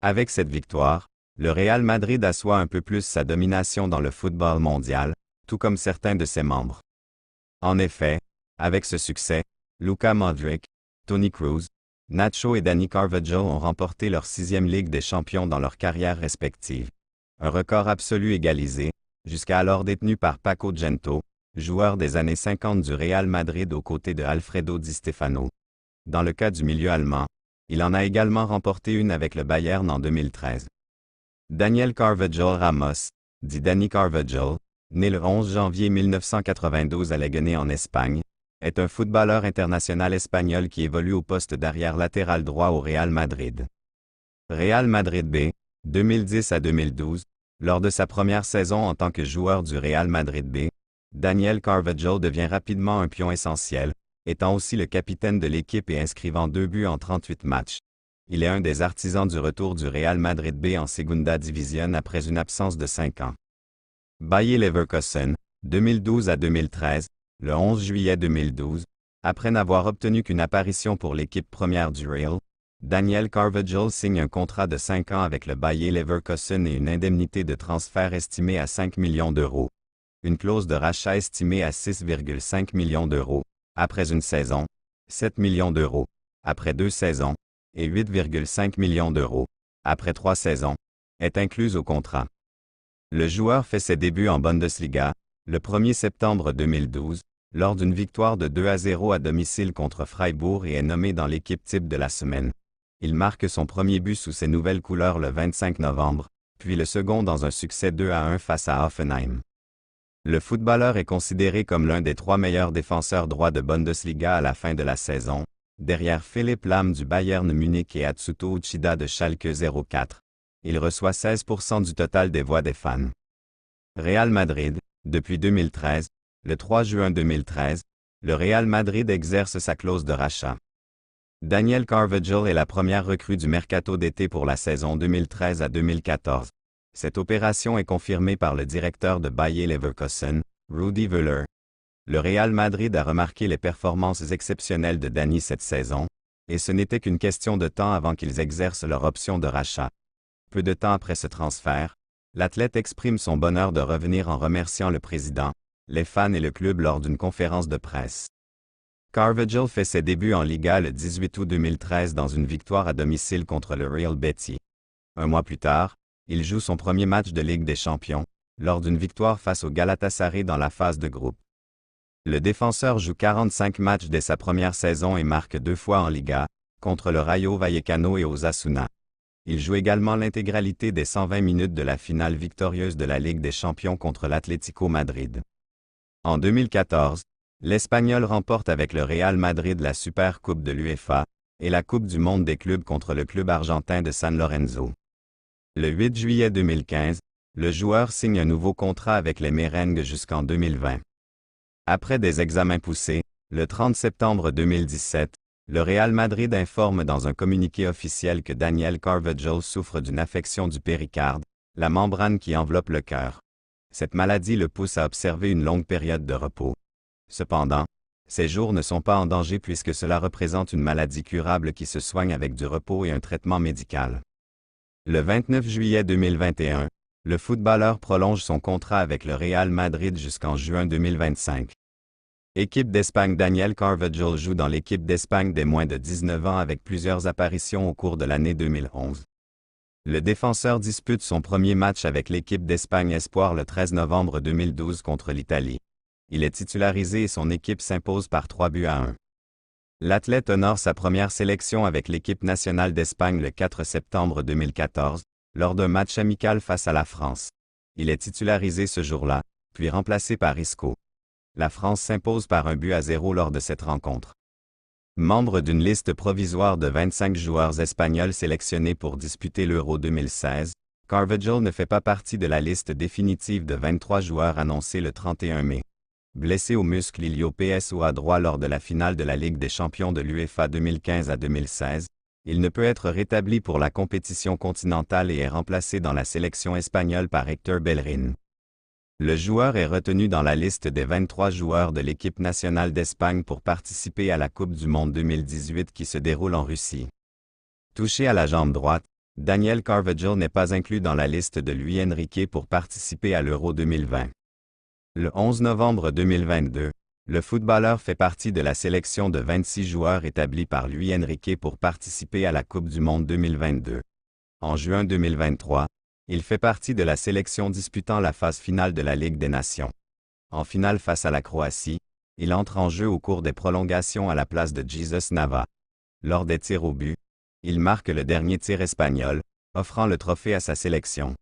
Avec cette victoire, le Real Madrid assoit un peu plus sa domination dans le football mondial, tout comme certains de ses membres. En effet, avec ce succès, Luka Modric, Toni Kroos, Nacho et Dani Carvajal ont remporté leur 6e Ligue des Champions dans leurs carrières respectives. Un record absolu égalisé, jusqu'à alors détenu par Paco Gento, joueur des années 50 du Real Madrid aux côtés de Alfredo Di Stefano. Dans le cas du milieu allemand, il en a également remporté une avec le Bayern en 2013. Daniel Carvajal Ramos, dit Dani Carvajal, né le 11 janvier 1992 à Leganés en Espagne, est un footballeur international espagnol qui évolue au poste d'arrière latéral droit au Real Madrid. Real Madrid B, 2010 à 2012, lors de sa première saison en tant que joueur du Real Madrid B, Daniel Carvajal devient rapidement un pion essentiel, étant aussi le capitaine de l'équipe et inscrivant 2 buts en 38 matchs. Il est un des artisans du retour du Real Madrid B en Segunda División après une absence de 5 ans. Bayer Leverkusen, 2012 à 2013, le 11 juillet 2012, après n'avoir obtenu qu'une apparition pour l'équipe première du Real, Daniel Carvajal signe un contrat de 5 ans avec le Bayer Leverkusen et une indemnité de transfert estimée à 5 millions d'euros. Une clause de rachat estimée à 6,5 millions d'euros, après une saison, 7 millions d'euros, après 2 saisons, et 8,5 millions d'euros, après 3 saisons, est incluse au contrat. Le joueur fait ses débuts en Bundesliga, le 1er septembre 2012, lors d'une victoire de 2-0 à domicile contre Freiburg et est nommé dans l'équipe type de la semaine. Il marque son premier but sous ses nouvelles couleurs le 25 novembre, puis le second dans un succès 2-1 face à Hoffenheim. Le footballeur est considéré comme l'un des 3 meilleurs défenseurs droits de Bundesliga à la fin de la saison, derrière Philipp Lahm du Bayern Munich et Atsuto Uchida de Schalke 04. Il reçoit 16% du total des voix des fans. Real Madrid, depuis 2013, le 3 juin 2013, le Real Madrid exerce sa clause de rachat. Daniel Carvajal est la première recrue du mercato d'été pour la saison 2013 à 2014. Cette opération est confirmée par le directeur de Bayer Leverkusen, Rudi Völler. Le Real Madrid a remarqué les performances exceptionnelles de Dani cette saison, et ce n'était qu'une question de temps avant qu'ils exercent leur option de rachat. Peu de temps après ce transfert, l'athlète exprime son bonheur de revenir en remerciant le président, les fans et le club lors d'une conférence de presse. Carvajal fait ses débuts en Liga le 18 août 2013 dans une victoire à domicile contre le Real Betis. Un mois plus tard, il joue son premier match de Ligue des Champions, lors d'une victoire face au Galatasaray dans la phase de groupe. Le défenseur joue 45 matchs dès sa première saison et marque 2 fois en Liga, contre le Rayo Vallecano et Osasuna. Il joue également l'intégralité des 120 minutes de la finale victorieuse de la Ligue des Champions contre l'Atlético Madrid. En 2014, l'Espagnol remporte avec le Real Madrid la Super Coupe de l'UEFA et la Coupe du Monde des clubs contre le club argentin de San Lorenzo. Le 8 juillet 2015, le joueur signe un nouveau contrat avec les Merengues jusqu'en 2020. Après des examens poussés, le 30 septembre 2017, le Real Madrid informe dans un communiqué officiel que Daniel Carvajal souffre d'une affection du péricarde, la membrane qui enveloppe le cœur. Cette maladie le pousse à observer une longue période de repos. Cependant, ces jours ne sont pas en danger puisque cela représente une maladie curable qui se soigne avec du repos et un traitement médical. Le 29 juillet 2021, le footballeur prolonge son contrat avec le Real Madrid jusqu'en juin 2025. Équipe d'Espagne. Daniel Carvajal joue dans l'équipe d'Espagne des moins de 19 ans avec plusieurs apparitions au cours de l'année 2011. Le défenseur dispute son premier match avec l'équipe d'Espagne Espoir le 13 novembre 2012 contre l'Italie. Il est titularisé et son équipe s'impose par 3-1. L'athlète honore sa première sélection avec l'équipe nationale d'Espagne le 4 septembre 2014, lors d'un match amical face à la France. Il est titularisé ce jour-là, puis remplacé par Isco. La France s'impose par 1-0 lors de cette rencontre. Membre d'une liste provisoire de 25 joueurs espagnols sélectionnés pour disputer l'Euro 2016, Carvajal ne fait pas partie de la liste définitive de 23 joueurs annoncés le 31 mai. Blessé au muscle ilio-PSO à droit lors de la finale de la Ligue des Champions de l'UEFA 2015 à 2016, il ne peut être rétabli pour la compétition continentale et est remplacé dans la sélection espagnole par Héctor Bellerín. Le joueur est retenu dans la liste des 23 joueurs de l'équipe nationale d'Espagne pour participer à la Coupe du Monde 2018 qui se déroule en Russie. Touché à la jambe droite, Daniel Carvajal n'est pas inclus dans la liste de Luis Enrique pour participer à l'Euro 2020. Le 11 novembre 2022, le footballeur fait partie de la sélection de 26 joueurs établis par Luis Enrique pour participer à la Coupe du Monde 2022. En juin 2023, il fait partie de la sélection disputant la phase finale de la Ligue des Nations. En finale face à la Croatie, il entre en jeu au cours des prolongations à la place de Jesus Nava. Lors des tirs au but, il marque le dernier tir espagnol, offrant le trophée à sa sélection.